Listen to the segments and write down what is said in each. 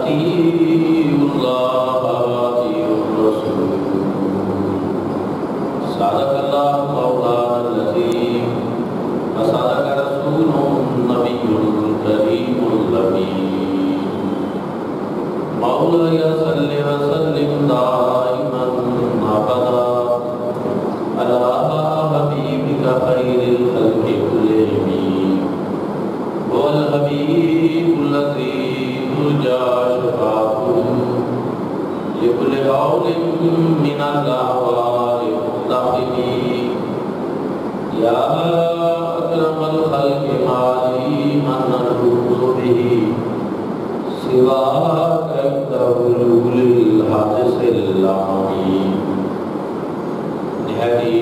أطيعوا الله وأطيعوا الرسول صدق الله مولانا العظيم وصدق رسوله النبي الكريم الأمين مولاي صل وسلم دائما أبدا على حبيبك خير الخلق كلهم هو الحبيب الذي ترجى شفاعته لكل هول من الأهوال مقتحم يا أكرم الخلق ما لي من نلوذ به سواك عند حلول الحادث العظيم نہایتی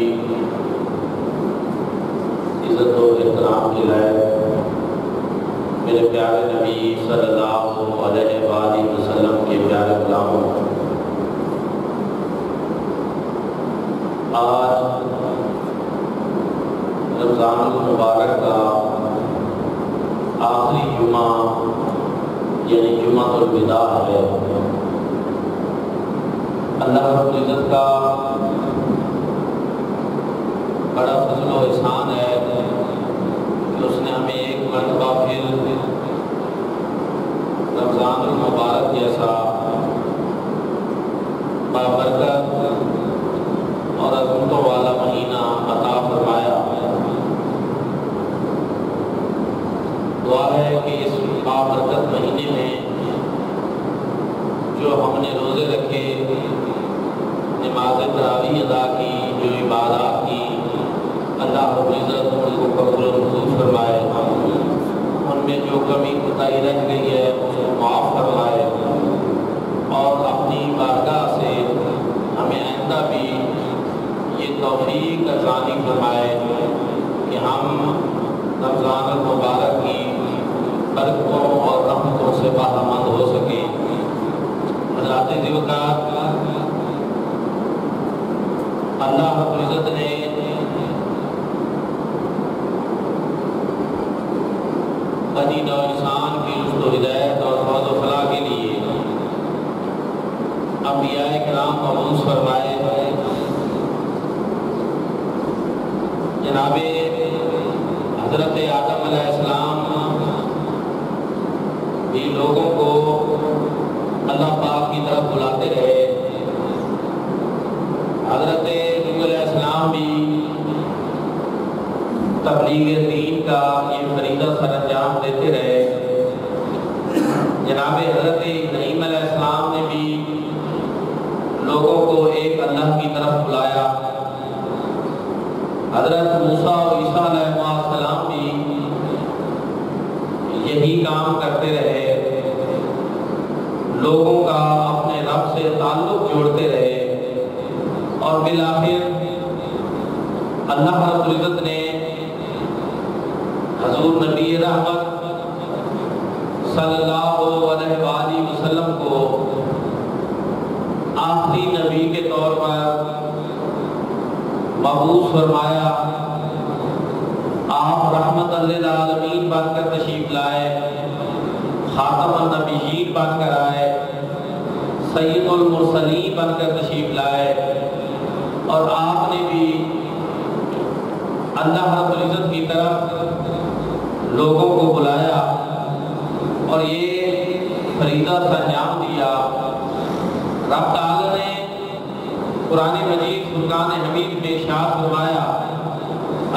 عزت و احترام کے لائق میرے پیارے نبی صلی اللہ علیہ وآلہ وسلم کے پیارے غلاموں، آج رمضان المبارک کا آخری جمعہ یعنی جمعہ الوداع ہے۔ اللہ رب العزت کا بڑا فضل و احسان ہے کہ اس نے ہمیں ایک مرتبہ پھر رمضان المبارک جیسا بابرکت اور عظمتوں والا مہینہ عطا فرمایا۔ دعا ہے کہ اس بابرکت مہینے میں جو ہم نے روزے رکھے، نماز تراویح ادا کی، جو عبادات کی، اللہ رب العزت ان کو قبول و منظور فرمائے، ان میں جو کمی کوتاہی رہ گئی ہے اس کو معاف فرمائے، اور اپنی بارگاہ سے ہمیں آئندہ بھی یہ توفیق ارزانی فرمائے کہ ہم رمضان المبارک کی برکتوں اور رحمتوں سے بہرمند ہو سکیں۔ حضرات ذوالقار، اللہ رب العزت نے بنی نوع انسان کی رشد و ہدایت اور فوز و فلاح کے لیے انبیاء کرام مبعوث فرمائے۔ جناب حضرت آدم علیہ السلام بھی لوگوں کو اللہ پاک کی طرف بلاتے رہے، حضرت نوح علیہ السلام بھی تبلیغ دین کا یہ فریضہ سر انجام دیتے رہے، جناب حضرت ابراہیم علیہ السلام نے بھی لوگوں کو ایک اللہ کی طرف بلایا، حضرت موسیٰ اور عیسیٰ علیہ السلام بھی یہی کام کرتے رہے، لوگوں کا اپنے رب سے تعلق جوڑتے رہے، اور بالآخر اللہ رب العزت نے حضور نبی رحمت صلی اللہ علیہ وآلہ وسلم کو آخری نبی کے طور پر مبعوث فرمایا۔ آپ رحمت للعالمین بن کر تشریف لائے، خاتم النبیین بن کر آئے، سید المرسلین بن کر تشریف لائے، اور آپ نے بھی اللہ رب العزت کی طرف لوگوں کو بلایا اور یہ فریضہ سرانجام دیا۔ رب تعالی نے قرآن مجید فرقان حمید میں ارشاد فرمایا،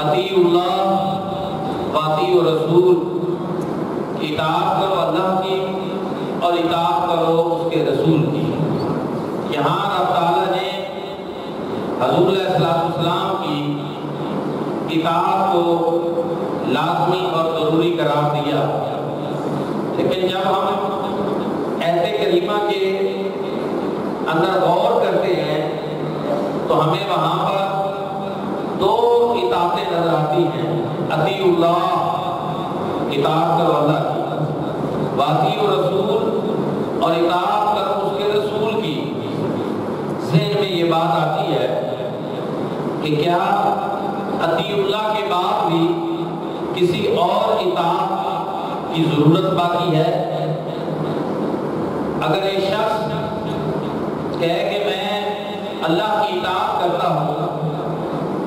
اطیعوا اللہ واطیعوا الرسول، اطاعت کرو اللہ کی اور اطاعت کرو اس کے رسول کی۔ یہاں رب تعالی نے حضور علیہ السلام کی اطاعت کو لازمی اور ضروری قرار دیا، لیکن جب ہم ایسے کریمہ کے اندر غور کرتے ہیں تو ہمیں وہاں پر دو اطاعتیں نظر آتی ہیں، اطیعوا اللہ، اطاعت کرو اللہ کی، واطیعوا الرسول، اور اطاعت کرو اس کے رسول کی۔ ذہن میں یہ بات آتی ہے کہ کیا اطیعوا اللہ کے بعد بھی کسی اور اطاعت کی ضرورت باقی ہے؟ اگر ایک شخص کہے کہ میں اللہ کی اطاعت کرتا ہوں،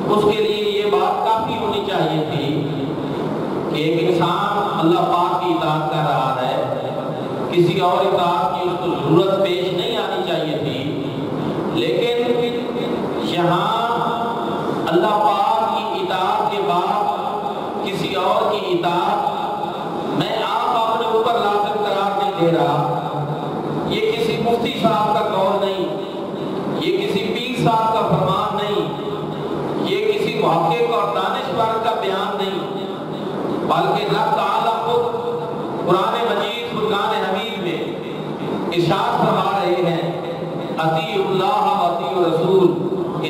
اس کے لیے یہ بات کافی ہونی چاہیے تھی کہ ایک انسان اللہ پاک کی اطاعت کر رہا ہے، کسی اور اطاعت کی اس کو ضرورت پیش نہیں آنی چاہیے تھی، لیکن یہاں اللہ پاک کی اطاعت کے بعد کسی اور کی اطاعت میں آپ اپنے اوپر لازم قرار نہیں دے رہا۔ یہ کسی مفتی صاحب کا قول نہیں، یہ کسی پیر صاحب کا فرمان نہیں، یہ کسی محقق اور دانشور کا بیان نہیں، بلکہ رب تعالیٰ خود قرآن مجید فرقان حمید میں ارشاد فرما رہے ہیں، اطیعوا اللہ و اطیعوا الرسول،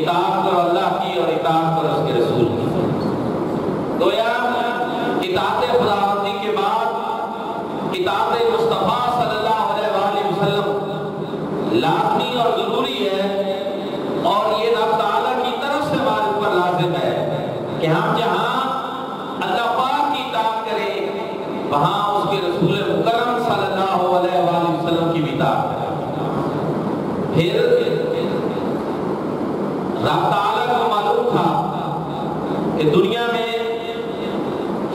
اطاعت کرو اللہ کی اور اطاعت کرو اس کے رسول کی۔ گویا اطاعت خداوندی کے بعد اطاعت مصطفیٰ صلی اللہ علیہ وآلہ وسلم لازمی اور ضروری ہے، اور یہ رب تعالیٰ کی طرف سے ہمارے اوپر لازم ہے کہ ہم جہاں اللہ پاک کی اطاعت کریں وہاں اس کے رسول مکرم صلی اللہ علیہ وآلہ وسلم کی بھی اطاعت کریں۔ پھر رب تعالیٰ کو معلوم تھا کہ دنیا میں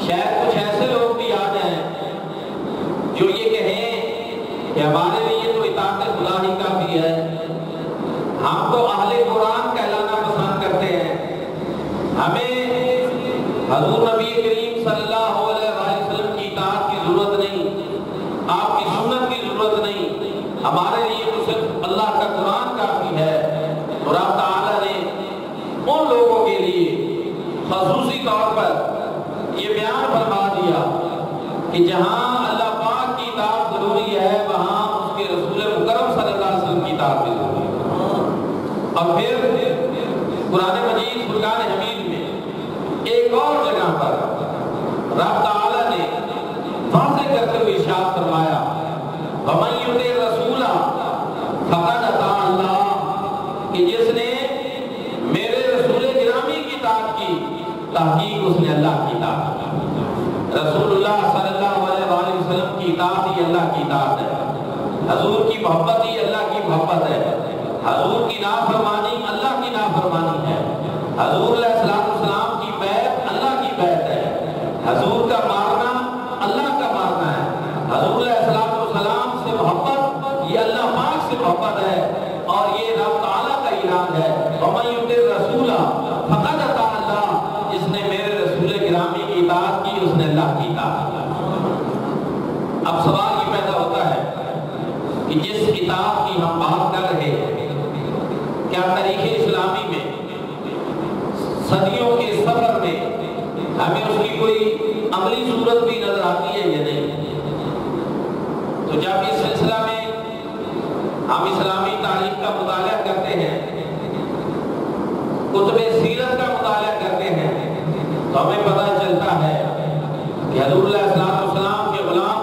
شاید کچھ ایسے لوگ بھی آ جائیں جو یہ کہیں کہ ہمارے لیے تو اطاعت خدا ہی کافی ہے، ہم تو اہل قرآن کہلانا پسند کرتے ہیں، ہمیں حضور نبی کریم صلی اللہ علیہ وسلم کی اطاعت کی ضرورت نہیں، آپ کی سنت کی ضرورت نہیں، ہمارے لیے تو صرف اللہ کا قرآن کافی ہے۔ اور رب تعالیٰ نے ان لوگوں کے لیے خصوصی طور پر یہ بیان فرما دیا کہ جہاں اللہ پاک کی اطاعت ضروری ہے وہاں اس کے رسول مکرم صلی اللہ علیہ وسلم کی اطاعت بھی ضروری ہے۔ اور پھر قرآن مجید فرقان حمید میں ایک اور جگہ پر رب تعالیٰ نے واضح کرتے ہوئے ارشاد فرمایا، وَمَن يُطِعِ الرَّسُولَ فَقَدْ أَطَاعَ اللَّهَ، کہ جس نے میرے رسول گرامی کی اطاعت کی تحقیق اس نے اللہ کی اطاعت کی۔ رسول اللہ صلی اللہ علیہ وآلہ وسلم کی اطاعت ہی اللہ کی اطاعت ہے، حضور کی محبت ہی اللہ کی محبت ہے، حضور کی نافرمانی اللہ کی نافرمانی ہے، حضور علیہ السلام کی بیعت اللہ کی بیعت ہے، حضور کا مارنا اللہ کا مارنا ہے، حضور علیہ السلام سے محبت یہ اللہ پاک سے محبت ہے، اور یہ رب تعالیٰ کا اعلان ہے، وَمَن يُطِعِ الرَّسُولَ فَقَدْ أَطَاعَ اللَّهَ، جس نے میرے رسول گرامی کی اطاعت کی اس نے اللہ کی اطاعت کی۔ اب سوال یہ پیدا ہوتا ہے کہ جس اطاعت کی ہم بات کر رہے ہیں، کیا تاریخ اسلامی میں صدیوں کے سفر میں ہمیں اس کی کوئی عملی صورت بھی نظر آتی ہے یا نہیں؟ تو جب اس سلسلہ میں ہم اسلامی تاریخ کا مطالعہ کرتے ہیں، کتب سیرت کا مطالعہ کرتے ہیں، تو ہمیں پتہ چلتا ہے کہ حضور علیہ السلام کے غلام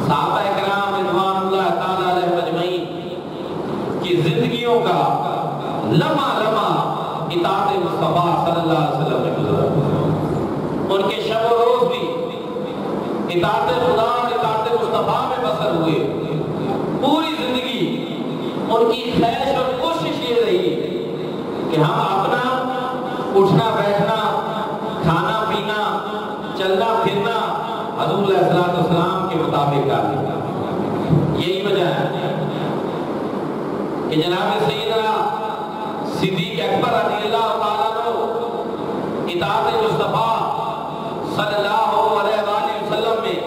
صحابہ کرام رضوان اللہ تعالی علیہ اجمعین کی زندگیوں کا لمحہ لمحہ اطاعت مصطفیٰ صلی اللہ علیہ وسلم میں گزرا، ان کے شب و روز بھی اطاعت خدا اور اطاعت مصطفیٰ میں بسر ہوئے، پوری زندگی ان کی خواہش اور کوشش یہ رہی کہ ہم اپنا اٹھنا بیٹھنا کھانا پینا چلنا پھرنا حضور علیہ السلام کے مطابق کریں۔ یہی وجہ ہے کہ جناب سیدنا صدیق اکبر رضی اللہ تعالیٰ عنہ اطاعت مصطفیٰ صلی اللہ علیہ وآلہ وسلم میں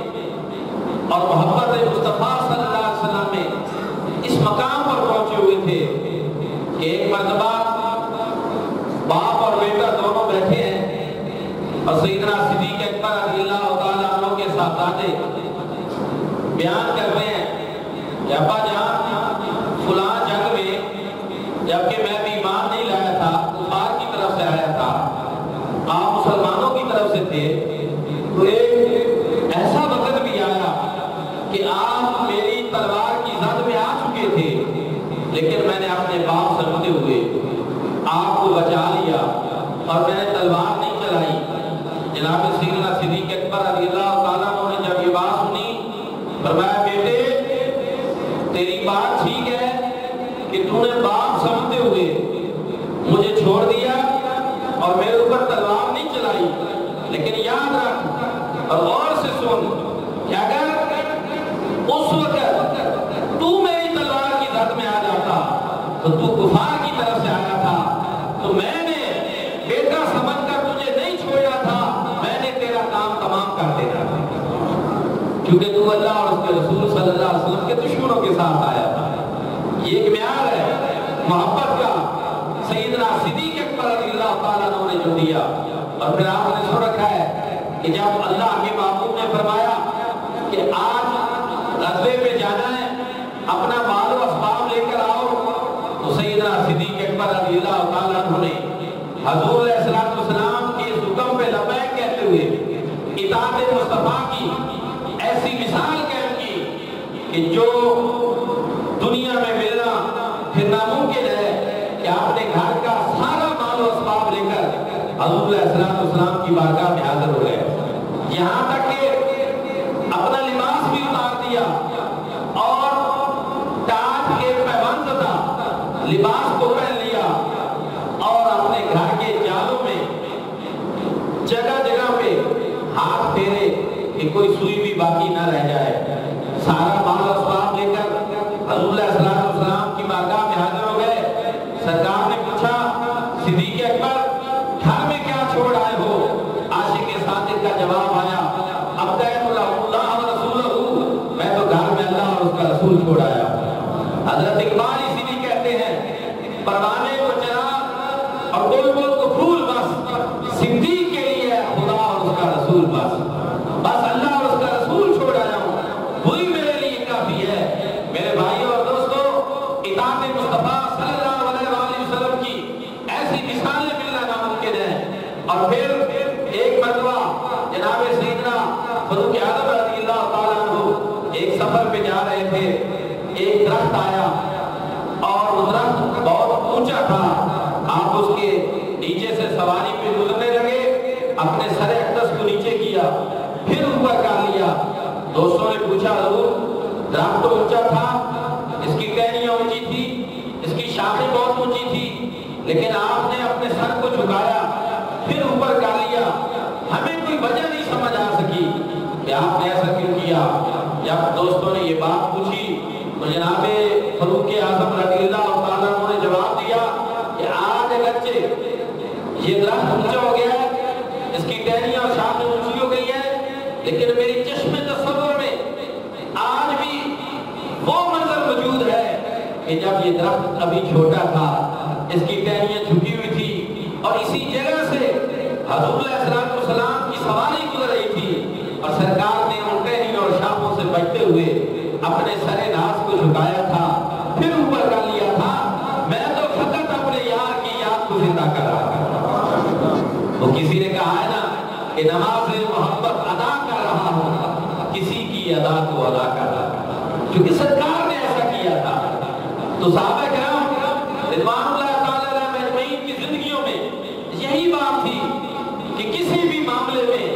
اور محبت مصطفیٰ صلی اللہ علیہ وسلم میں اس مقام پر پہنچے ہوئے تھے کہ ایک مرتبہ باپ اور بیٹا دونوں بیٹھے ہیں اور سیدنا صدیق اکبر رضی اللہ تعالیٰ عنہ کے صاحبزادے بیان کر رہے ہیں کہ ابا جان فلاں جنگ میں جبکہ میں بھی ایمان نہیں لایا تھا، کفار کی طرف سے آیا تھا، آپ مسلمانوں کی طرف سے تھے، تو ایک ایسا وقت بھی آیا کہ آپ میری تلوار کی زد میں آ چکے تھے، لیکن میں نے اپنے باپ سے روتے ہوئے آپ کو بچا لیا اور میں نے تلوار نہیں چلائی۔ جناب سیدنا صدیق اکبر رضی اللہ تعالیٰ عنہ نے جب یہ بات سنی فرمایا بیٹے تیرے تو نے باپ سمجھتے ہوئے مجھے چھوڑ دیا اور میرے اوپر تلوار نہیں چلائی، لیکن یاد رکھ اور غور سے سن کہ اگر اس وقت تو میری تلوار کی زد میں آ جاتا تو تو کفار کی طرف سے آیا تھا، تو میں نے بیٹا سمجھ کر تجھے نہیں چھوڑا تھا، میں نے تیرا کام تمام کر دینا تھا، کیونکہ تو اللہ اور اس کے رسول صلی اللہ علیہ وسلم کے دشمنوں کے ساتھ آیا تھا۔ یہ ایک معیار ہے محبت کا سیدنا صدیق اکبر رضی اللہ تعالیٰ عنہ نے جو دیا۔ اور پھر آپ نے سن رکھا ہے کہ جب اللہ کے محبوب نے فرمایا کہ آج غزوے پہ جانا ہے، اپنا مال و اسباب لے کر آؤ، تو سیدنا صدیق اکبر رضی اللہ تعالیٰ عنہ نے حضور علیہ السلام کے اس حکم پہ لبیک کہتے ہوئے اطاعت مصطفیٰ کی ایسی مثال قائم کی کہ جو دنیا میں ملنا پھر ناممکن ہے کہ آپ نے گھر کا سارا مال و اسباب لے کر حضور علیہ السلام کی بارگاہ میں حاضر ہو گئے، یہاں تک کہ اپنا لباس بھی اتار دیا اور ٹاٹ کے پیوند تھا لباس کو پہن لیا اور اپنے گھر کے جالوں میں جگہ جگہ پہ ہاتھ پھیرے کہ کوئی سوئی بھی باقی نہ رہ جائے، سارا مال و اسباب لے کر حضور علیہ السلام کی بارگاہ میں حاضر ہو گئے۔ سرکار نے پوچھا صدیق اکبر گھر میں کیا چھوڑ آئے ہو؟ عاشق صادق کا جواب آیا ابدأت اللہ و رسولہ، میں تو گھر میں اللہ اور اس کا رسول چھوڑ آیا۔ حضرت اقبال اسی لیے کہتے ہیں پروانے کو چراغ اور بلبل کو پھول، بس صدیق کے لیے خدا اور اس کا رسول، بس اللہ اور اس کا رسول چھوڑ آیا ہوں، وہی میرے لیے کافی ہے۔ میرے بھائیوں اور دوستوں، اطاعت مصطفیٰ صلی اللہ علیہ وآلہ وسلم کی ایسی مثالیں ملنا ناممکن ہے۔ اور پھر ایک مرتبہ جناب سیدنا فاروق اعظم رضی اللہ تعالیٰ عنہ ایک سفر پہ جا رہے تھے، ایک درخت آیا اور وہ درخت بہت اونچا تھا، آپ اس کے نیچے سے سواری پہ گزرنے لگے، اپنے سر اقدس کو نیچے کیا، پھر اوپر کر لیا۔ دوستوں نے پوچھا حضور درخت تو اونچا تھا، اس کی ٹہنیاں اونچی تھی، اس کی شاخیں بہت اونچی تھی، لیکن آپ نے اپنے سر کو جھکایا پھر اوپر کر لیا، ہمیں کوئی وجہ نہیں سمجھ آ سکی کہ آپ نے ایسا کیوں کیا۔ جب دوستوں نے یہ بات پوچھی تو جناب فاروق اعظم رضی اللہ تعالیٰ عنہ نے جواب دیا کہ آج اگرچہ یہ درخت اونچا ہو گیا ہے، اس کی ٹہنیاں اور شاخیں اونچی ہو گئی ہیں، لیکن میری چشم تصور میں آج بھی وہ منظر موجود ہے کہ جب یہ درخت ابھی چھوٹا تھا، اس کی ٹہنیاں جھکی ہوئی تھی اور اسی جگہ سے حضور علیہ السلام کی سواری گزر رہی تھی اور سرکار نے ان ٹہنیوں اور شاخوں سے بچتے ہوئے اپنے سر ناز کو جھکایا تھا، پھر اوپر کر لیا تھا۔ میں تو فقط اپنے یار کی یاد کو زندہ کر رہا تھا۔ وہ کسی نے کہا ہے نا کہ نماز محبت ادا کر رہا ہوں، کسی کی ادا کو ادا کر رہا ہوں، کیونکہ سرکار نے ایسا کیا تھا۔ تو صحابہ کرام رضوان اللہ تعالی علیہ اجمعین کی زندگیوں میں یہی بات تھی کہ کسی بھی معاملے میں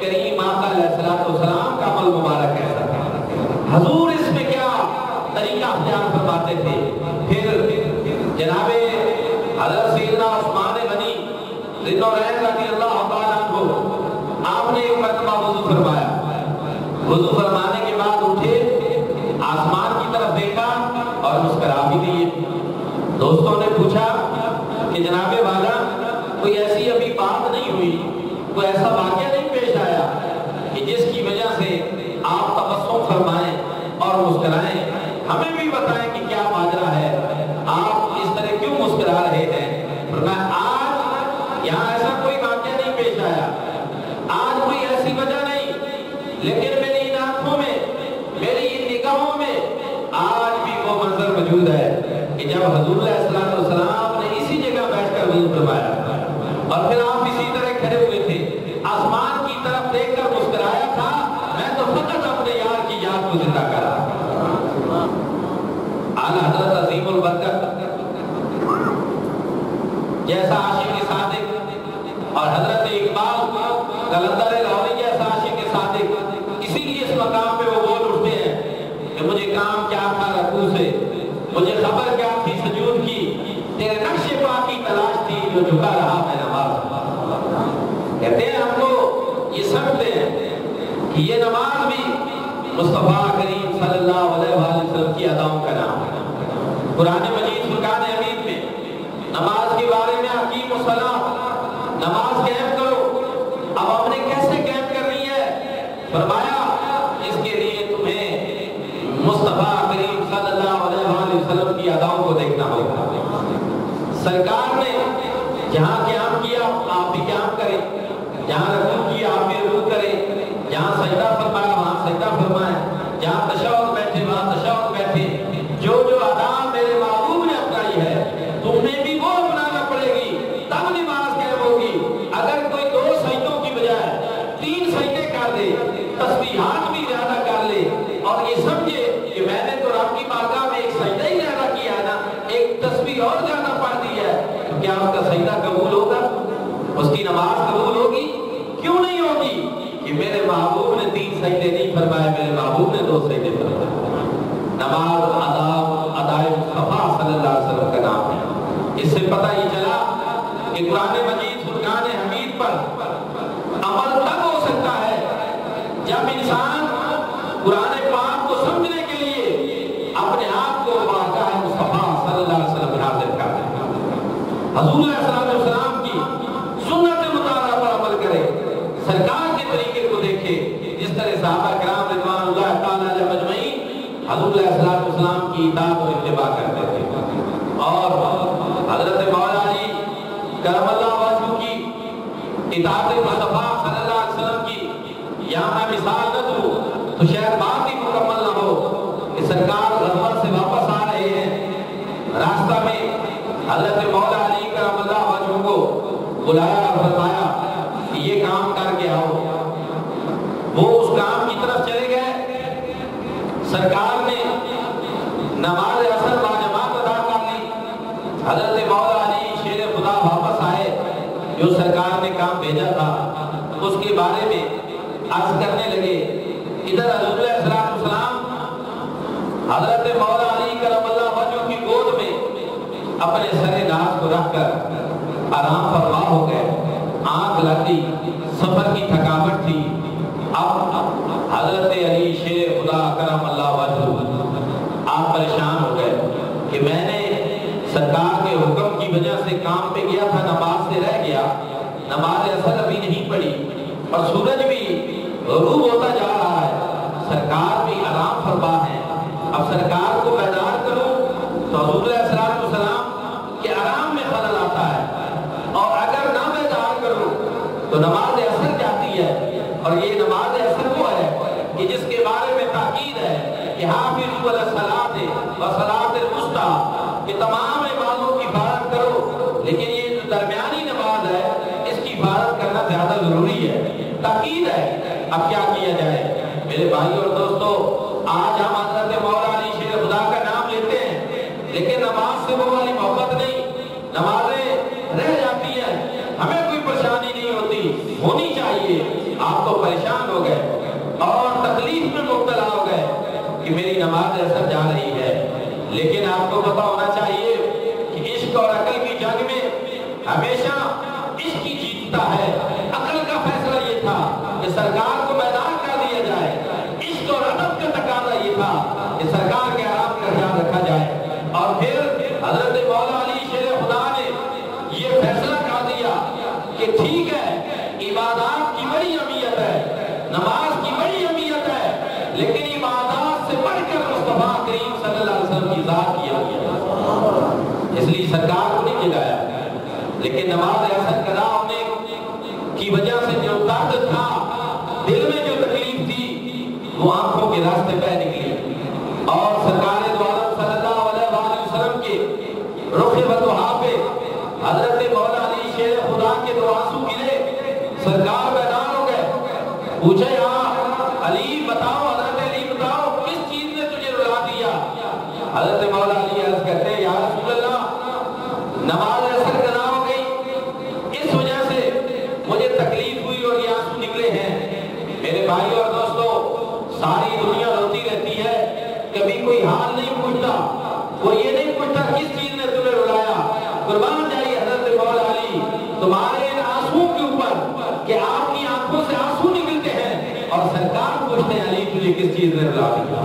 کریم آقا علیہ السلام کا عمل مبارک ایسا تھا، حضور اس میں کیا طریقہ اختیار فرماتے تھے۔ پھر جناب حضرت سیدنا عثمان غنی رضی اللہ تعالیٰ عنہ آپ نے ایک مرتبہ وضو فرمایا، وضو فرمانے کے بعد اٹھے، آسمان کی طرف دیکھا اور مسکرا بھی دیے۔ دوستوں نے پوچھا کہ جناب والا کوئی ایسی ابھی بات نہیں ہوئی، کوئی ایسا واقعہ نہیں پیش آیا کہ جس کی وجہ سے آپ تبسم فرمائیں اور مسکرائیں، ہمیں بھی بتائیں کہ کیا ماجرا ہے، آپ اس طرح کیوں مسکرا رہے ہیں؟ فرمایا آج یہاں ایسا کوئی واقعہ نہیں پیش آیا، آج کوئی ایسی وجہ نہیں، لیکن میری ان آنکھوں میں، میری ان نگاہوں میں آج بھی وہ منظر موجود ہے کہ جب حضور علیہ السلام نے اسی جگہ بیٹھ کر وضو فرمایا اور پھر آپ اسی طرح کھڑے ہوئے تھے، آسمان کی طرف دیکھ کر مسکرایا تھا، میں تو فقط اپنے یار کی یاد کو زندہ کر رہا تھا۔ اعلیٰ حضرت عظیم البرکت جیسا عاشق صادق اور حضرت اقبال قلندر لاہوری جیسا عاشق صادق، اسی لیے اس مقام پہ وہ بول اٹھتے ہیں کہ مجھے کام کیا تھا رکوع سے، مجھے خبر کیا تھی سجود نماز بھی مصطفیٰ کریم صلی اللہ علیہ وسلم کی اداؤں کا نام ہے۔ قرآن مجید فرقان حمید میں نماز کے بارے میں اقیم الصلاۃ، نماز قائم کرو۔ اب ہم نے کیسے قائم کرنی ہے؟ فرمایا اس کے لیے تمہیں مصطفیٰ کریم صلی اللہ علیہ وسلم کی اداؤں کو دیکھنا ہوگا۔ سرکار نے جہاں قیام کیا آپ بھی قیام کریں، جہاں رکوع کیا آپ بھی رکوع کریں، جہاں سجدہ فرمایا وہاں سجدہ فرمائیں، جہاں تشہد بیٹھے وہاں تشہد بیٹھے۔ جو جو ادا میرے محبوب نے اپنائی ہے تمہیں بھی وہ اپنانا پڑے گی، تب نماز قائم ہوگی۔ اگر کوئی 2 سجدوں کی بجائے 3 سجدے کر دے، تسبیحات بھی زیادہ کر لے اور یہ سمجھے کہ میں نے تو رب کی بارگاہ میں ایک سجدہ ہی زیادہ کیا ہے نا، ایک تسبیح اور زیادہ پڑھ دی ہے، تو کیا اس کا سجدہ قبول ہوگا؟ اس کی نماز قبول ہوگی؟ کیوں نہیں ہوگی؟ کہ میرے محبوب نے 3 سجدے نہیں فرمائے، میرے محبوب نے 2 سجدے فرمائے۔ نماز ادائے مصطفیٰ صلی اللہ علیہ وسلم کا نام ہے۔ اس سے پتہ یہ چلا کہ قرآن مجید فرقان حمید پر عمل تب ہو سکتا ہے جب انسان قرآن پاک کو سمجھنے کے لیے اپنے آپ کو بارگاہ مصطفیٰ صلی اللہ علیہ وسلم میں حاضر کر دے، حضور علیہ السلام کی سنت مطالعہ پر عمل کرے، سرکار کے طریقے کو دیکھے، جس طرح صحابہ کرام رضوان اللہ تعالی علیہ مجمعین حضور علیہ السلام کی اطاعت اور اتباع کرتے تھے۔ اور حضرت مولا علی کرم اللہ وجہہ کی اطاعت مصطفیٰ صلی اللہ علیہ وسلم کی یہاں میں مثال نہ دوں تو شاید بات ہی مکمل نہ ہو کہ سرکار غزوہ سے واپس آ رہے ہیں، راستہ میں حضرت مولا علی کرم اللہ وجہہ کو بلایا اور فرمایا کہ یہ کام کر کے آؤ۔ وہ اس کام کی طرف چلے گئے۔ سرکار نے نماز عصر باجماعت ادا کر لی۔ حضرت مولا علی شیر خدا واپس آئے، جو سرکار نے کام بھیجا تھا اس کے بارے میں عرض کرنے لگے۔ ادھر حضور علیہ السلام حضرت مولا علی کرم اللہ وجہہ کی گود میں اپنے سر ناز کو رکھ کر آرام فرما ہو گئے۔ آنکھ لگ گئی، سفر کی تھکاوٹ تھی۔ اب حضرت علی شیر خدا کرم اللہ وجہہ آپ پریشان ہو گئے کہ میں نے سرکار کے حکم کی وجہ سے کام پہ گیا تھا، نماز سے رہ گیا، نماز عصر ابھی نہیں پڑھی اور سورج بھی غروب ہوتا جا رہا ہے، سرکار بھی آرام فرما ہے۔ اب سرکار کو بیدار کروں تو حضور علیہ السلام کے آرام میں خلل آتا ہے، اور اگر نہ بیدار کروں تو نماز عصر جاتی ہے۔ اور یہ نماز عصر وہ ہے کہ جس کے بارے میں تاکید ہے کہ حافظوا علی الصلاۃ والصلاۃ الوسطی، کہ تمام عبادتوں کی حفاظت کرو، لیکن یہ جو درمیانی نماز ہے اس کی حفاظت کرنا زیادہ ضروری ہے، تاکید ہے۔ اب کیا کیا جائے میرے بھائی اور دوستو؟ آج ہم حضرت مولا علی شیر خدا کا نام لیتے ہیں، لیکن نماز سے وہ والی محبت نہیں، نمازیں رہ جاتی ہیں، ہمیں کوئی پریشانی نہیں ہوتی، ہونی چاہیے۔ آپ تو پریشان ہو گئے اور تکلیف میں مبتلا ہو گئے کہ میری نماز عصر جا رہی ہے، لیکن آپ کو پتہ ہونا چاہیے کہ عشق اور عقل کی جنگ میں ہمیشہ عشق ہی جیتتا ہے۔ عقل کا فیصلہ یہ تھا کہ سرکار کو میدان کر دیا جائے، عشق اور ادب کا تقاضا یہ تھا کہ سرکار کے آرام کا خیال رکھا جائے۔ اور پھر حضرت مولا علی شیر خدا نے یہ فیصلہ کر دیا کہ ٹھیک ہے، عبادات کی بڑی اہمیت ہے، نماز کی بڑی اہمیت ہے، لیکن عبادات سے بڑھ کر مصطفیٰ کریم صلی اللہ علیہ وسلم کی ذات کی اہمیت ہے، اس لیے سرکار کو نہیں جگایا، لیکن نماز عصر قضا ہونے کی وجہ سے جو درد تھا، دل میں جو تکلیف تھی، وہ آنکھوں کے راستے پہ نکلی، اور سرکار دو عالم صلی اللہ علیہ وسلم کے رخ وضحا پہ حضرت مولا علی شیر خدا کے دو آنسو گرے۔ سرکار بیدار ہو گئے، پوچھے ہاں علی بتاؤ، حضرت علی بتاؤ کس چیز نے تجھے رلا دیا؟ حضرت مولا علی عرض کرتے ہیں یا رسول اللہ، نماز عصر قضا ہو گئی، اس وجہ سے مجھے تکلیف ہوئی اور یہ آنسو نکلے ہیں۔ میرے بھائی اور دوستو، ساری دنیا روتی رہتی ہے، کبھی کوئی حال نہیں پوچھتا، وہ یہ نہیں پوچھتا کس چیز نے تمہیں رلایا۔ قربان جائیے حضرت مولا علی تمہارے ان آنسو کے اوپر کہ آپ کی آنکھوں سے آنسو نکلتے ہیں، اور سرکار پوچھتے ہیں تجھے کس چیز نے رلا دیا؟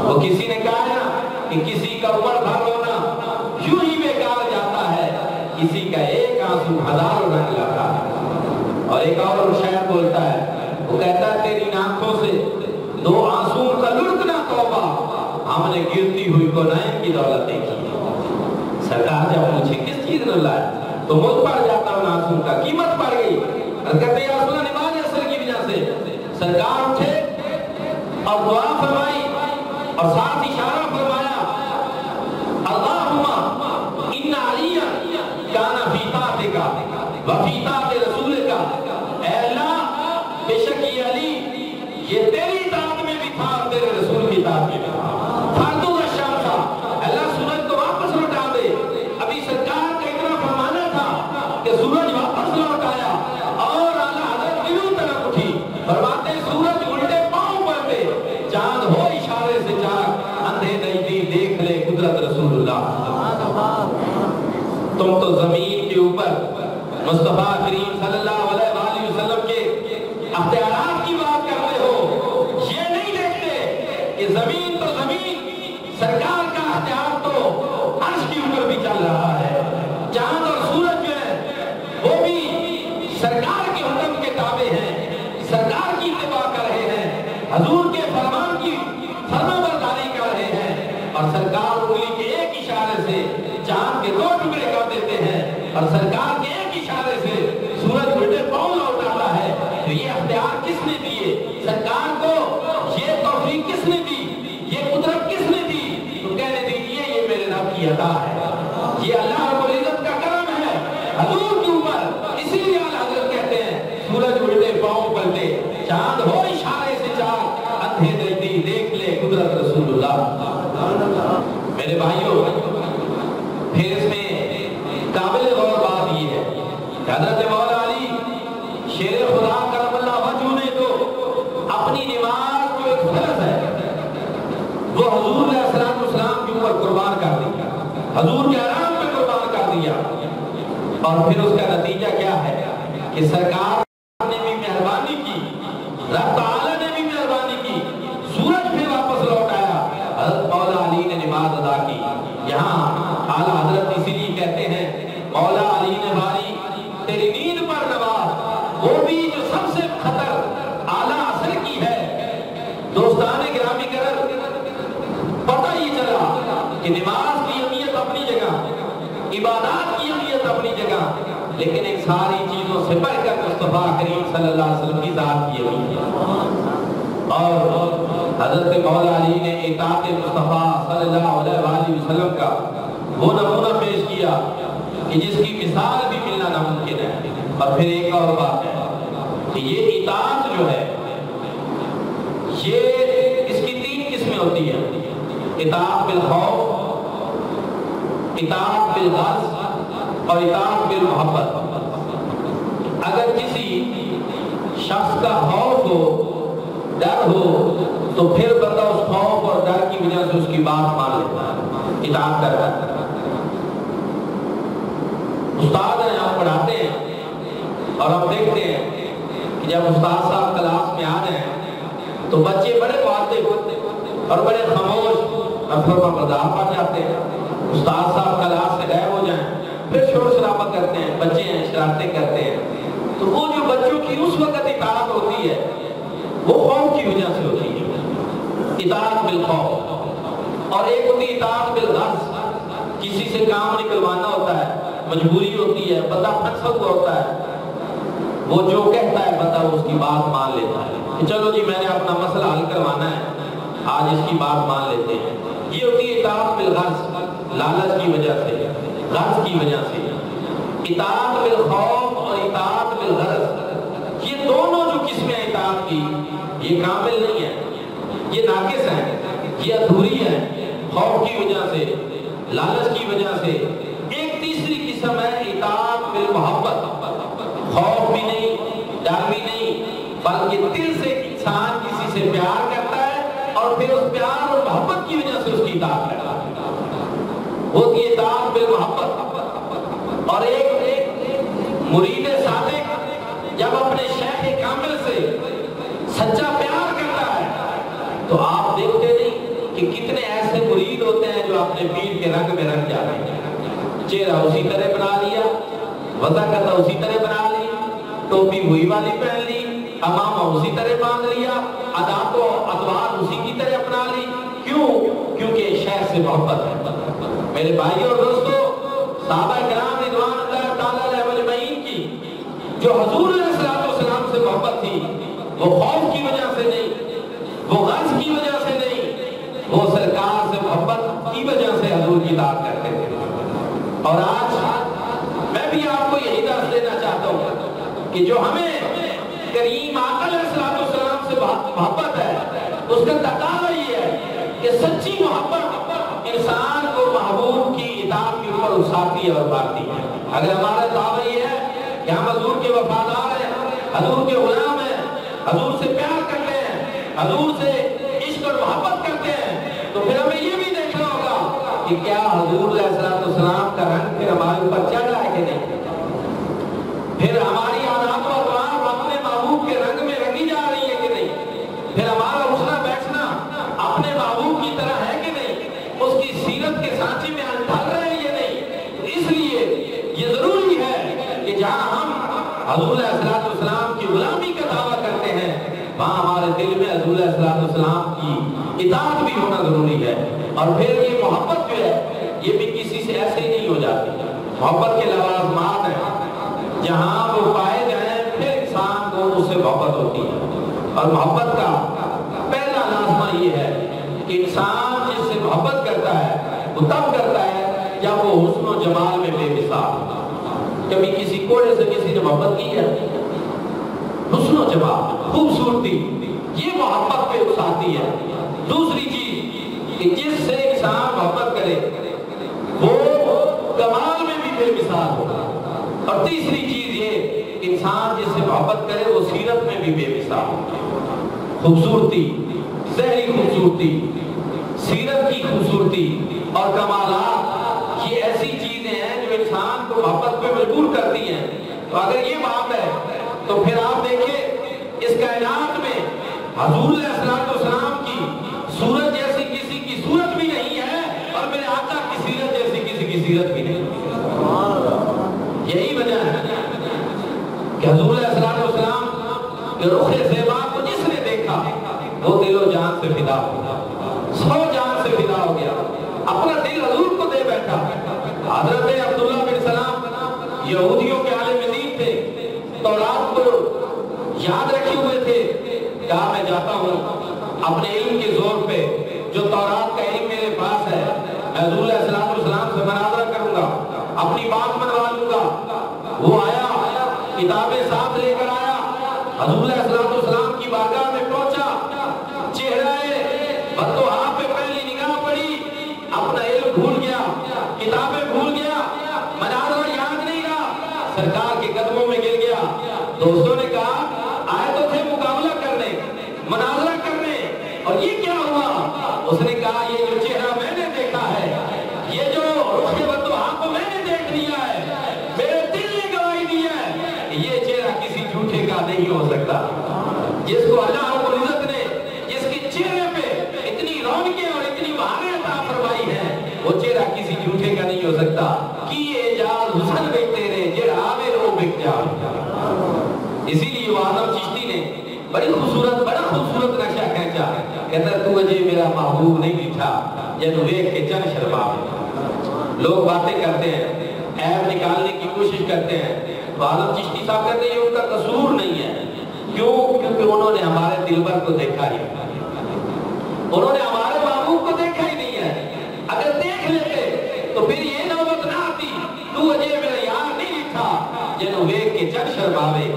وہ کسی نے کہا نا کہ کسی کا عمر بھر رونا یوں ہی بیکار جاتا ہے، کسی کا ایک آنسو ہزاروں رنگ لاتا ہے۔ اور ایک اور شاعر بولتا ہے، وہ کہتا ہے تیری آنکھوں سے دو آنسو کا لڑکنا توبہ، ہم نے گرتی ہوئی گناہ کی دولت دیکھی۔ سرکار جب پوچھے کس چیز نے لائے تو مجھ پڑ جاتا ان آنسو کا، قیمت پڑ گئی۔ کہتے یا رسول اللہ نماز اثر کی وجہ سے سرکار اٹھے اور دعا فرمائی اور ساتھ اشارہ فرمایا، اللہم ان علی کان فی طاعتک و فی طاعت رسولک، اے اللہ بے شک یہ علی یہ تیری اطاعت میں بھی تھا اور تیرے رسول کی اطاعت میں بھی تھا۔ فردو الشام تھا، اللہ سورج کو واپس لوٹا دے۔ ابھی سرکار کا اتنا فرمانا تھا کہ سورج واپس لوٹ آیا اور اعلیٰ حضرت دنوں طرف اٹھی، فرماتے سورج الٹے پاؤں پر دے، چاند ہو اشارے سے چاک، اندھے نزدیک دیکھ لے قدرت رسول اللہ۔ تم تو زمین کے اوپر مصطفیٰ کریم صلی اللہ علیہ وآلہ وسلم کے اختیارات کی بات کرتے ہو، یہ نہیں دیکھتے کہ زمین تو زمین، سرکار کا اختیار تو عرش کے اوپر بھی چل رہا ہے، چاند اور سورج جو ہے وہ بھی سرکار کے حکم کے تابع ہیں، سرکار کی اتباع کر رہے ہیں، حضور کے فرمان کی فرما برداری کر رہے ہیں، اور سرکار انگلی کے ایک اشارے سے چاند کے دو ٹکڑے کر دیتے ہیں، اور سرکار کے ایک اشارے سے سورج الٹے پاؤں لوٹ آتا ہے۔ تو یہ اختیار کس نے دیے سرکار کو؟ یہ توفیق کس نے دی؟ یہ قدرت کس نے دی؟ تو کہنے دیجیے یہ میرے رب کی عطا ہے، یہ اللہ رب العزت کا کرم ہے حضور کے اوپر۔ اسی لیے اعلیٰ حضرت کہتے ہیں سورج الٹے پاؤں پلٹے، چاند ہو اشارے سے چاک، اندھے نزدیک دیکھ لے قدرت رسول اللہ۔ میرے بھائیوں، پھر اس میں قابل غور بات یہ ہے کہ حضرت مولا علی شیر خدا کرم اللہ وجہ نے تو اپنی نماز جو ایک فرض ہے وہ حضور علیہ السلام کے اوپر قربان کر دیا، حضور کے آرام پہ قربان کر دیا، اور پھر اس کا نتیجہ کیا ہے کہ سرکار نے بھی مہربانی کی، رب تعالی نے بھی مہربانی کی، سورج پھر واپس لوٹ آیا، حضرت مولا علی نے نماز ادا کی۔ یہاں اعلیٰ حضرت اسی لیے کہتے ہیں مولا علی نے باری تیری نیند پر نواز، وہ بھی جو سب سے خطر اعلیٰ اثر کی ہے۔ دوستان گرامی کرر، پتہ ہی چلا کہ نماز کی اہمیت اپنی جگہ، عبادات کی اہمیت اپنی جگہ، لیکن ایک ساری چیزوں سے بڑھ کر مصطفیٰ کریم صلی اللہ علیہ وسلم کی ذات کی اہمیت، اور حضرت مولا علی نے اطاعت مصطفیٰ صلی اللہ علیہ وآلہ وسلم کا وہ نمونہ پیش کیا کہ جس کی مثال بھی ملنا ناممکن ہے۔ اور پھر ایک اور بات ہے کہ یہ اطاعت جو ہے یہ اس کی تین قسمیں ہوتی ہیں، اطاعت بالخوف، اطاعت بالغرض اور اطاعت بالمحبت۔ اگر کسی شخص کا خوف ہو، ڈر ہو، تو پھر بندہ اس خوف اور ڈر کی وجہ سے اس کی بات مان لیتا ہے، اطاعت کرتا ہے۔ استاد ہیں، ہم پڑھاتے ہیں اور ہم دیکھتے ہیں کہ جب استاد صاحب کلاس میں آ جائیں تو بچے بڑے مؤدب اور بڑے خاموش فرمانبردار بن جاتے ہیں۔ استاد صاحب کلاس سے غائب ہو جائیں پھر شور شرابہ کرتے ہیں، بچے ہیں شرارتیں کرتے ہیں۔ تو وہ جو بچوں کی اس وقت اطاعت ہوتی ہے وہ خوف کی وجہ سے ہوتی ہے، اطاعت بالخوف، اور ایک ہوتی ہے اطاعت بالغرض، کسی سے کام نکلوانا ہوتا ہے، مجبوری ہوتی ہے، بندہ پھنسا ہوا ہوتا ہے، وہ جو کہتا ہے بندہ اس کی بات مان لیتا ہے کہ چلو جی میں نے اپنا مسئلہ حل کروانا ہے، آج اس کی بات مان لیتے ہیں۔ یہ ہوتی ہے اطاعت بالغرض، لالچ کی وجہ سے، غرض کی وجہ سے۔ اطاعت بالخوف اور اطاعت بالغرض، یہ دونوں جو قسمیں اطاعت کی یہ کامل نہیں ہے، یہ ناقص ہے، یہ ادھوری ہے، خوف کی وجہ سے، لالچ کی وجہ سے۔ ایک تیسری قسم ہے اطاعت بالمحبت، خوف بھی نہیں، ڈر بھی نہیں، بلکہ دل سے انسان کسی سے پیار کرتا ہے اور پھر اس پیار اور محبت کی وجہ سے اس کی اطاعت کرتا ہے، ہوتی ہے اطاعت بالمحبت۔ اور ایک مرید صادق جب اپنے شیخ کامل سے سچا پیار کرتا ہے تو آپ دیکھتے نہیں کہ کتنے ایسے مرید ہوتے ہیں جو اپنے پیر کے رنگ میں رنگ جاتے ہیں، چہرہ اسی طرح بنا لیا، وضاحت اسی طرح بنا لی، ٹوپی وہی والی پہن لی، امامہ اسی طرح باندھ لیا، اداب و ادوار اسی کی طرح اپنا لی۔ کیوں؟ کیونکہ شیخ سے محبت ہے۔ میرے بھائی اور دوستو، صحابہ کرام رضوان اللہ تعالیٰ علیہ اجمعین کی جو حضور علیہ السلام سے محبت تھی، وہ خوف کی وجہ سے نہیں، وہ غرض کی وجہ سے نہیں، وہ سرکار سے محبت کی وجہ سے حضور کی اطاعت کرتے تھے۔ اور آج میں بھی آپ کو یہی درس دینا چاہتا ہوں کہ جو ہمیں کریم آقا علیہ السلام سے محبت ہے، اس کا تقاضا یہ ہے کہ سچی محبت انسان کو محبوب کی اطاعت کے اوپر اکساتی ہے اور بارتی ہے۔ اگر ہمارا دعویٰ یہ ہے کہ ہم حضور کے وفادار ہیں، حضور کے غلام ہیں، حضور سے پیار کرتے ہیں، حضور سے عشق اور محبت کرتے ہیں، تو پھر ہمیں یہ بھی دیکھنا ہوگا کہ کیا حضور علیہ السلام کا رنگ پھر ہمارے اوپر چڑھ رہا ہے کہ نہیں، پھر ہماری عادات و اقوال اپنے محبوب کے رنگ میں رنگی جا رہی ہے کہ نہیں، پھر ہمارا اٹھنا بیٹھنا اپنے محبوب کی طرح ہے کہ نہیں، اس کی سیرت کے سانچے میں ہم ڈھل رہے ہیں یا نہیں۔ اس لیے یہ ضروری ہے کہ جہاں ہم حضور علیہ السلام کی غلامی کا دعویٰ کرتے ہیں، وہاں ہمارے دل میں حضور علیہ السلام کی اطاعت بھی ہونا ضروری ہے۔ اور پھر یہ محبت جو ہے یہ بھی کسی سے ایسے ہی نہیں ہو جاتی، محبت کے لوازمات ہیں، جہاں وہ پائے جائیں پھر انسان کو اس سے محبت ہوتی ہے۔ اور محبت کا پہلا لازمہ یہ ہے کہ انسان جس سے محبت کرتا ہے وہ تب کرتا ہے جب وہ حسن و جمال میں بے مثال۔ کبھی کسی کوڑے سے کسی نے محبت کی ہے؟ حسن و جمال، خوبصورتی، یہ محبت پہ اکساتی ہے۔ دوسری چیز کہ جس سے انسان محبت کرے وہ کمال میں بھی بے مثال ہوگا۔ اور تیسری چیز یہ کہ انسان جس سے محبت کرے وہ سیرت میں بھی بے مثال ہوگا۔ خوبصورتی، ظاہری خوبصورتی، سیرت کی خوبصورتی اور کمالات، یہ ایسی چیزیں ہیں جو انسان کو محبت پہ مجبور کرتی ہیں۔ تو اگر یہ بات ہے تو پھر آپ دیکھیں اس کائنات میں حضور علیہ السلام کی صورت جیسی کسی کی صورت بھی نہیں ہے، اور میرے آقا کی سیرت جیسی کسی کی سیرت بھی نہیں۔ یہی وجہ ہے کہ حضور علیہ السلام کے رخ زیبا کو جس نے دیکھا وہ دل و جان سے فدا ہو گیا، 100 جان سے فدا ہو گیا، اپنا دل حضور کو دے بیٹھا۔ حضرت عبداللہ بن سلام یہودیوں کے عالم دین تھے، تورات کو یاد رکھے ہوئے تھے، کہا میں جاتا ہوں اپنے علم کے زور پہ، جو تورات کا علم میرے پاس ہے، میں حضور علیہ السلام سے مناظرہ کروں گا، اپنی بات منوا لوں گا۔ وہ آیا، کتابیں ساتھ لے کر آیا، حضور علیہ السلام کی بارگاہ میں پہنچا، چہرہ بدوہا پہ پہلی نگاہ پڑی، اپنا علم بھول گیا، کتابیں بھول گیا، مناظرہ یاد نہیں رہا، سرکار کے قدموں میں گر گیا۔ دوستوں نے کہا آئے تو تھے مقابلہ کرنے، مناظرہ کرنے، اور یہ کیا ہوا؟ اس نے کہا یہ جو چہرہ میں نے دیکھا ہے، یہ جو رخ بدوہا کو میں نے دیکھ لیا ہے، میرے دل نے گواہی دی ہے، یہ چہرہ کسی جھوٹے کا نہیں ہو سکتا۔ جس کو اللہ رب العزت نے جس کے چہرے پہ اتنی رونقیں اور اتنی بہاریں عطا فرمائی ہیں، وہ چہرہ کسی جھوٹے کا نہیں ہو سکتا۔ کی اعجاز حسن بے تیرے جڑ آوے رو بک جا۔ اسی لیے وہ آدم چشتی نے بڑا خوبصورت نقشہ کھینچا، کہتا تو اجے میرا محبوب نہیں دکھا جنو ویکھ کے چن شرماوے۔ لوگ باتیں کرتے ہیں، عیب نکالنے کی کوشش کرتے ہیں، تو آدم چشتی صاحب کہتے ہیں یہ ان کا قصور نہیں ہے۔ کیوں؟ کیونکہ انہوں نے ہمارے دلبر کو دیکھا ہی، انہوں نے ہمارے محبوب کو دیکھا ہی نہیں ہے۔ اگر دیکھ لیتے تو پھر یہ نوبت نہ آتی، تو اجے میرا یار نہیں دکھا جنو ویکھ کے چن شرماوے،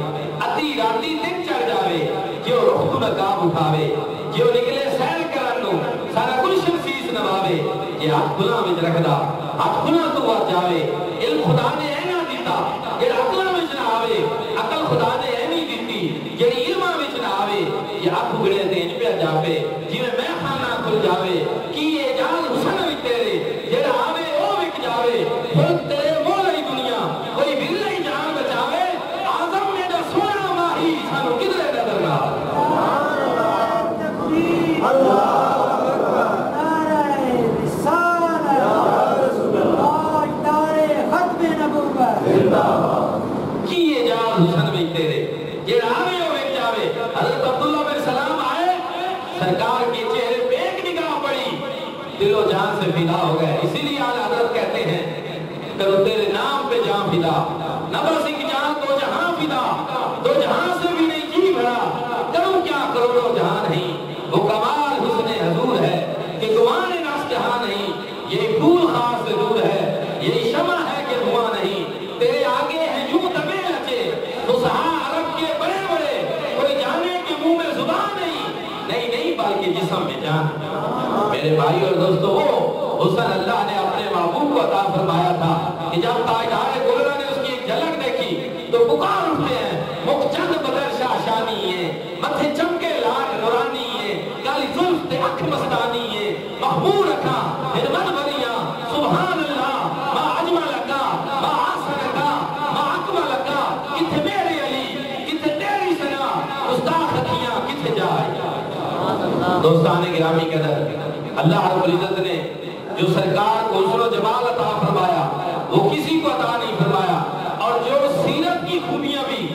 اتی راتی دن چڑھ جاوے، جو رخ تو نقاب اٹھاوے، جو نکلے سیر کرن نو سارا گلشن سیس نواوے، یہ ہاتھ کھلا وچ رکھدا ہاتھ کھلا تو وچ جاوے، علم خدا نے اے نہ دیتا جڑا عقل وچ نہ آوے، عقل خدا نے اے نہیں دیتی جڑی علم وچ نہ آوے، یہ ہاتھ اگڑے تے انج پیا جاوے جویں میں خانہ کھل جاوے، کی اعجاز حسن وچ تیرے جڑا آوے او وک جاوے، پھر تیرے مول ہی دنیا کوئی ورلے ہی جان بچاوے، اعظم نے دا سونا ماہی سانو کدھر نظر نہ آوے۔ اللہ دل و جان سے فدا ہو گئے. اسی لیے اعلیٰ حضرت کہتے ہیں کرو تیرے نام پہ جان فدا، نہ بس ایک جان دو جہاں فدا، دو جہاں سے بھی نہیں جی بھرا، کروں کیا کروڑوں جہاں نہیں. وہ کمال حسن حضور ہے کہ گمان نفس جہاں نہیں، یہ پھول خاص سے دور ہے، یہ شمع ہے کہ دھواں نہیں. تیرے آگے ہیں یوں دبے لچے فصحا عرب کے بڑے بڑے، کوئی جانے کے منہ میں زبان نہیں بلکہ جسم میں جان. میرے بھائی اور دوستو، وہ حسن اللہ نے اپنے محبوب کو عطا فرمایا تھا کہ جب تاجدار گلرا نے اس کی ایک جھلک دیکھی تو پکار اٹھتے ہیں مکھ چند بدر شاہ شانی ہے، متھے چمکے لاٹ نورانی ہے، کالی زلف تے اکھ مستانی ہے، محبور رکھا حرمت بریاں سبحان اللہ ما اجمل کا ما احسن کا ما اکمل کا. کتھے میرے علی کتھے تیری ثنا گستاخ اکھیاں کتھے جائے. دوستان گرامی قدر، اللہ رب العزت نے جو سرکار کو حسن و جمال عطا فرمایا وہ کسی کو عطا نہیں فرمایا، اور جو سیرت کی خوبیاں بھی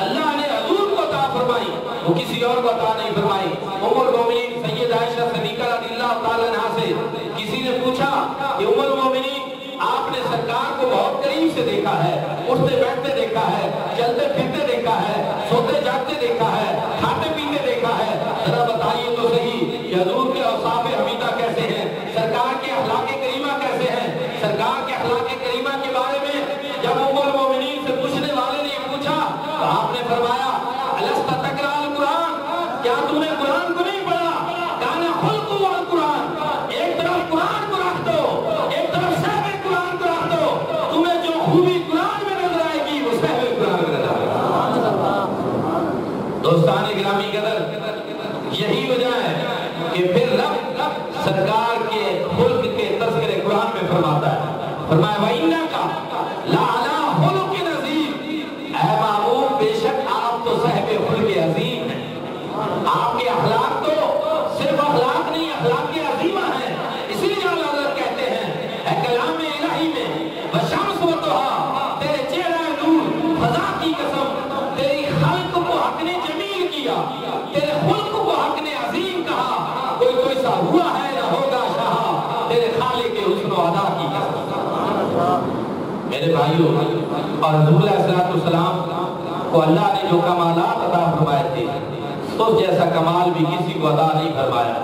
اللہ نے حضور کو عطا فرمائی وہ کسی اور کو عطا نہیں فرمائی. ام المومنین سید عائشہ صدیقہ رضی اللہ تعالی عنہا سے کسی نے پوچھا کہ ام المومنین آپ نے سرکار کو بہت قریب سے دیکھا ہے، اٹھتے بیٹھتے دیکھا ہے، چلتے پھرتے دیکھا ہے، سوتے جاگتے دیکھا ہے، کھاتے پیتے دیکھا ہے، ذرا بتائیے تو صحیح کہ حضور کے اوصاف حمیدہ کیسے ہیں، سرکار کے اخلاق کریمہ کیسے ہیں. سرکار کے اخلاق کریمہ کے بارے میں جب ام المومنین سے پوچھنے والے نے یہ پوچھا تو آپ نے فرمایا الست تقرأ القرآن، کیا تم نے قرآن کو نہیں پڑھا؟ کانا خلق القرآن، ایک طرف قرآن کو رکھ دو، ایک طرف صحب قرآن کو رکھ دو، تمہیں جو خوبی قرآن میں نظر آئے گی وہ صحب قرآن میں نظر آئے گی. دوستان گرامی قدر، یہی وجہ ہے کہ پھر رب سرکار کے خلق کے تذکرے قرآن میں فرماتا ہے. فرمایا وَإِنَّكَ لَعَلَىٰ خُلُقٍ عَظِيمٍ، اے محبوب بے شک آپ تو صاحب خلق عظیم ہیں. آپ کے اخلاق تو صرف اخلاق نہیں، اخلاق عظیمہ ہیں. اسی لیے اللہ حضرت کہتے ہیں اے کلام الہی میں وَالشَّمْسِ وَضُحَاهَا، تیرے چہرہ نور فضا کی قسم، تیری خلق کو حق نے جمیل کیا، تیرے خلق کو حق نے عظیم کہا، کوئی تو ایسا ہوا ہے نہ ہوگا شاہ، تیرے خالق کے حسن و ادا کی قسم. میرے بھائیوں، اور حضور علیہ السلام کو اللہ نے جو کمالات عطا فرمائے تھے اس جیسا کمال بھی کسی کو عطا نہیں فرمایا.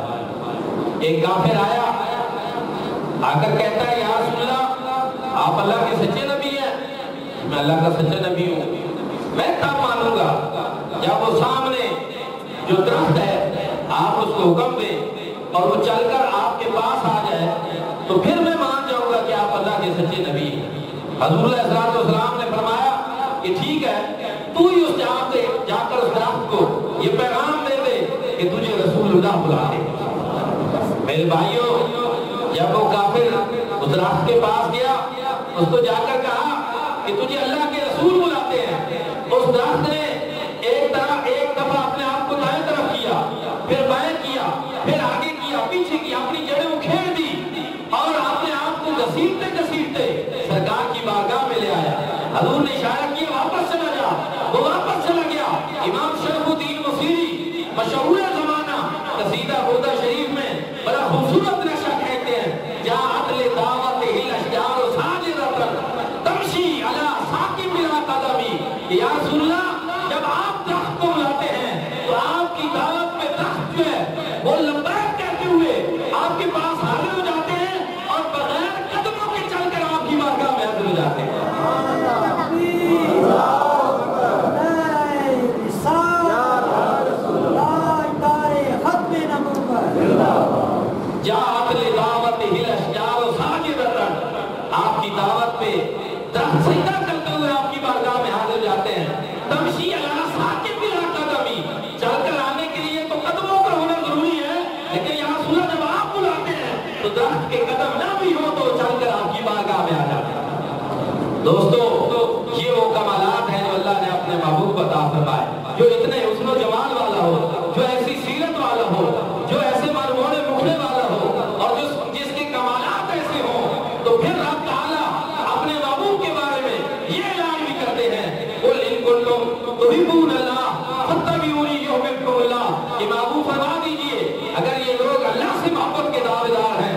ایک کافر آیا آ کر کہتا ہے یا رسول اللہ آپ اللہ کے سچے نبی ہیں. میں اللہ کا سچا نبی ہوں. میں کب مانوں گا جب وہ سامنے جو درخت ہے آپ اس کو حکم دیں اور وہ چل کر آپ کے پاس آ جائے تو پھر میں مان جاؤں گا کہ آپ اللہ کے سچے نبی ہیں. حضور علیہ السلام نے فرمایا کہ ٹھیک ہے، تو ہی اس جہاں سے جا کر اس درخت کو یہ پیغام دے دے کہ تجھے رسول اللہ بلاتے ہیں. میرے بھائیوں، جب وہ کافر اس درخت کے پاس گیا اس کو جا کر کہا کہ تجھے اللہ کے رسول بلاتے ہیں، اس درخت نے ایک دفعہ اپنے آپ کو دائیں طرف کیا، پھر بائیں کیا، پھر آگے کیا، پیچھے کیا، اپنی جڑیں اکھیڑ دی اور اپنے آپ کو گھسیٹتے گھسیٹتے سرکار کی بارگاہ میں لے آیا. حضور نے اشارہ کیا واپس چلا جا، وہ واپس چلا گیا. امام شرف الدین مصیری مشہور زمانہ قصیدہ بردہ شریف میں بڑا خوبصورت نقشہ کہتے ہیں جاءت لدعوت الاشجار ساجدۃ تمشی علی ساکن بلا قدمی. یا رسول اللہ جب آپ درخت کو بلاتے ہیں تو آپ کی دعوت پہ درخت جو ہے وہ لبیک کہتے ہوئے آپ کے پاس حاضر ہو جاتے ہیں اور بغیر قدموں کے چل کر آپ کی بارگاہ میں حاضر ہو جاتے ہیں. جاءت لدعوت الاشجار ساجدۃ، آپ کی دعوت پہ درخت سجدہ کرتے ہوئے آپ کی بارگاہ میں حاضر ہو جاتے ہیں. تمشی علی ساکن بلا قدمی، چل کر آنے کے لیے تو قدموں پر ہونا ضروری ہے، لیکن یا رسول اللہ جب آپ بلاتے ہیں تو درخت کے قدم نہ بھی ہو تو چل کر آپ کی بارگاہ میں آ جاتے ہیں. دوستو، یہ وہ کمالات ہیں جو اللہ نے اپنے محبوب کو عطا فرمائے، جو اتنے حسن و جمال والا ہو، جو ایسی سیرت والا ہو، جو ایسے مرمونے مکھڑے والا ہو، اور جس کے کمالات ایسے ہوں تو پھر رب تعالیٰ اپنے محبوب کے بارے میں یہ اعلان بھی کرتے ہیں قُلْ إِن كُنتُمْ تُحِبُّونَ اللَّهَ فَاتَّبِعُونِي يُحْبِبْكُمُ اللَّهُ. کہ محبوب فرما دیجئے اگر یہ لوگ اللہ سے محبت کے دعویدار ہیں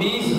20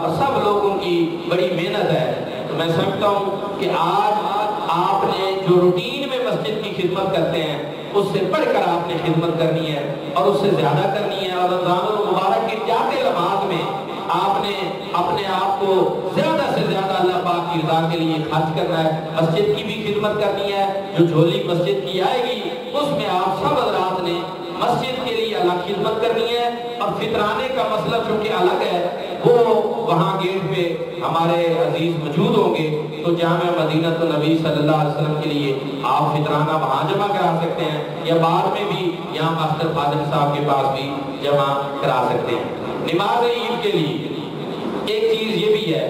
اور سب لوگوں کی بڑی محنت ہے۔ تو میں سمجھتا ہوں کہ آج آپ نے جو روٹین میں مسجد کی خدمت کرتے ہیں اس سے بڑھ کر آپ نے خدمت کرنی ہے اور اس سے زیادہ کرنی ہے، اور رمضان المبارک کی جاتے لمحات میں آپ نے اپنے آپ کو زیادہ سے زیادہ اللہ پاک کی رضا کے لیے خرچ کرنا ہے، مسجد کی بھی خدمت کرنی ہے۔ جو جھولی مسجد کی آئے گی اس میں آپ سب حضرات نے مسجد کے لیے الگ خدمت کرنی ہے، اور فطرانے کا مسئلہ چونکہ الگ ہے وہ وہاں گیٹ پہ ہمارے عزیز موجود ہوں گے، تو جامع مدینہ النبی صلی اللہ علیہ وسلم کے لیے آپ فطرانہ وہاں جمع کرا سکتے ہیں، یا بعد میں بھی یہاں ماسٹر خادم صاحب کے پاس بھی جمع کرا سکتے ہیں۔ نماز عید کے لیے ایک چیز یہ بھی ہے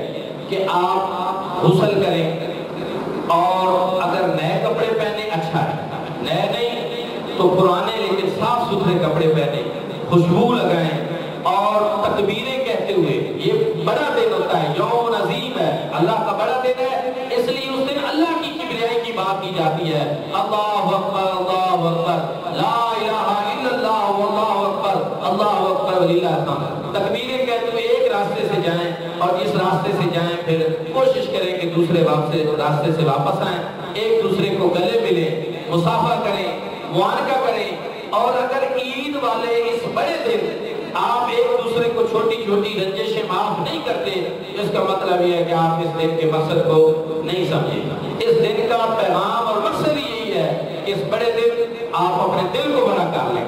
کہ آپ غسل کریں، اور اگر نئے کپڑے پہنے اچھا ہے، نئے نہیں تو پرانے لیکن صاف ستھرے کپڑے پہنے، خوشبو لگائیں اور تکبیریں کہتے ہوئے، یہ بڑا دن ہوتا ہے، یوم عظیم ہے، اللہ کا بڑا دن ہے، اس لیے اس دن اللہ کی کبریائی کی بات کی جاتی ہے۔ اللہ اکبر لا الہ الا اللہ واللہ اکبر اللہ اکبر وللہ الحمد، تکبیریں کہتے ہوئے ایک راستے سے جائیں اور اس راستے سے جائیں، پھر کوشش کریں کہ دوسرے راستے سے واپس آئیں، ایک دوسرے کو گلے ملیں، مصافحہ کریں، معانقہ کریں، اور اگر عید والے اس بڑے دن آپ ایک دوسرے کو چھوٹی چھوٹی رنجشیں معاف نہیں کرتے، اس کا مطلب یہ ہے کہ آپ اس دن کے مقصد کو نہیں سمجھیں۔ اس دن کا پیغام اور مقصد یہی ہے کہ اس بڑے دن آپ اپنے دل کو بڑا کر لیں۔